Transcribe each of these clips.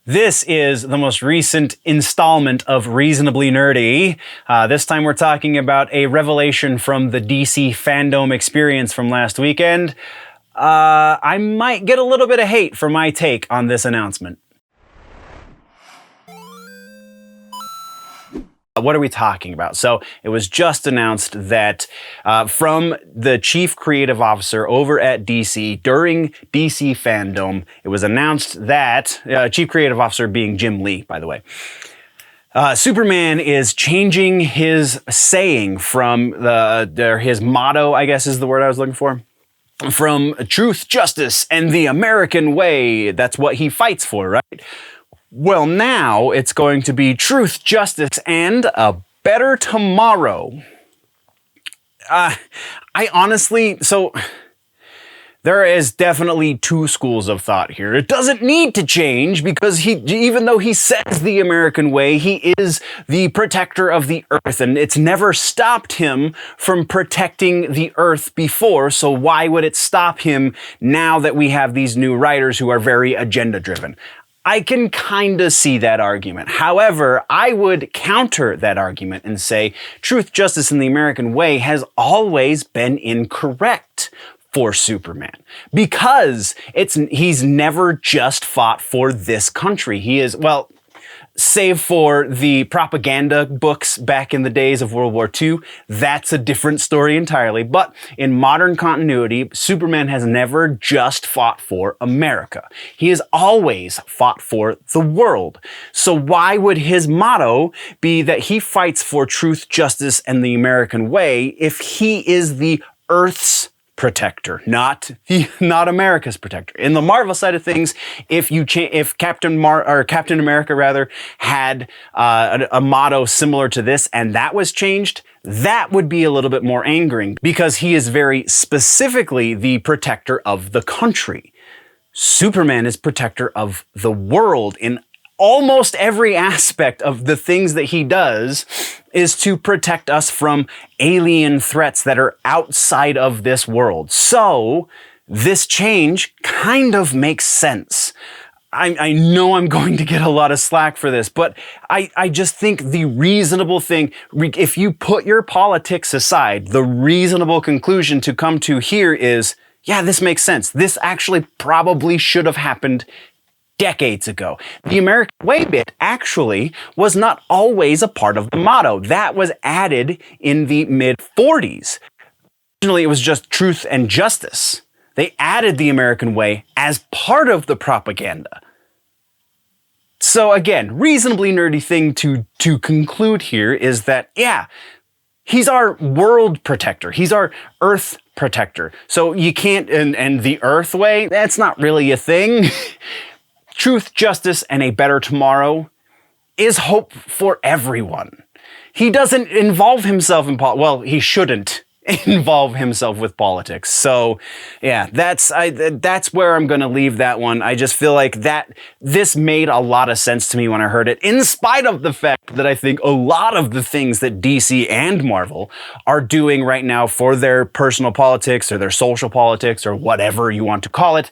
This is the most recent installment of Reasonably Nerdy. This time we're talking about a revelation from the DC fandom experience from last weekend. I might get a little bit of hate for my take on this announcement. What are we talking about? So it was just announced that from the chief creative officer over at DC during DC fandom, it was announced that, chief creative officer being Jim Lee, by the way, Superman is changing his saying from his motto, I guess is the word I was looking for, from truth, justice, and the American way. That's what he fights for, right? Well, now it's going to be truth, justice, and a better tomorrow. There is definitely two schools of thought here. It doesn't need to change because even though he says the American way, he is the protector of the earth, and it's never stopped him from protecting the earth before, so why would it stop him now that we have these new writers who are very agenda-driven? I can kind of see that argument. However, I would counter that argument and say truth, justice, and the American way has always been incorrect for Superman because he's never just fought for this country. He is, well, save for the propaganda books back in the days of World War II, that's a different story entirely. But in modern continuity, Superman has never just fought for America. He has always fought for the world. So why would his motto be that he fights for truth, justice, and the American way if he is the Earth's protector, not America's protector? In the Marvel side of things, if Captain America rather had a motto similar to this and that was changed, that would be a little bit more angering because he is very specifically the protector of the country. Superman is protector of the world in almost every aspect of the things that he does is to protect us from alien threats that are outside of this world. So this change kind of makes sense. I know I'm going to get a lot of slack for this, but I just think the reasonable thing, if you put your politics aside, the reasonable conclusion to come to here is, yeah, this makes sense. This actually probably should have happened decades ago. The American way bit actually was not always a part of the motto. That was added in the mid-40s. Originally, it was just truth and justice. They added the American way as part of the propaganda. So again, reasonably nerdy thing to conclude here is that, yeah, he's our world protector. He's our Earth protector. So you can't, and the Earth way, that's not really a thing. Truth, justice, and a better tomorrow is hope for everyone. He doesn't involve himself in well, he shouldn't involve himself with politics. So, yeah, that's where I'm going to leave that one. I just feel like this made a lot of sense to me when I heard it, in spite of the fact that I think a lot of the things that DC and Marvel are doing right now for their personal politics or their social politics or whatever you want to call it,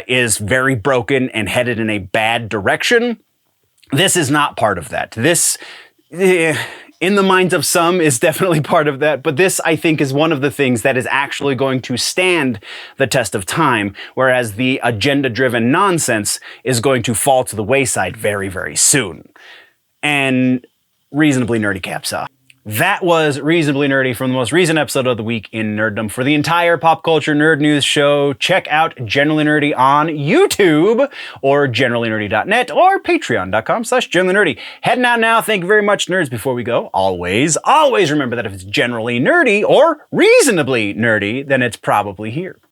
is very broken and headed in a bad direction. This is not part of that. This, in the minds of some, is definitely part of that, but this, I think, is one of the things that is actually going to stand the test of time, whereas the agenda-driven nonsense is going to fall to the wayside very, very soon. And reasonably nerdy caps off. That was Reasonably Nerdy from the most recent episode of the week in nerddom. For the entire pop culture nerd news show, check out Generally Nerdy on YouTube or generallynerdy.net or patreon.com/generallynerdy. Heading out now. Thank you very much, nerds. Before we go, always remember that if it's generally nerdy or reasonably nerdy, then it's probably here.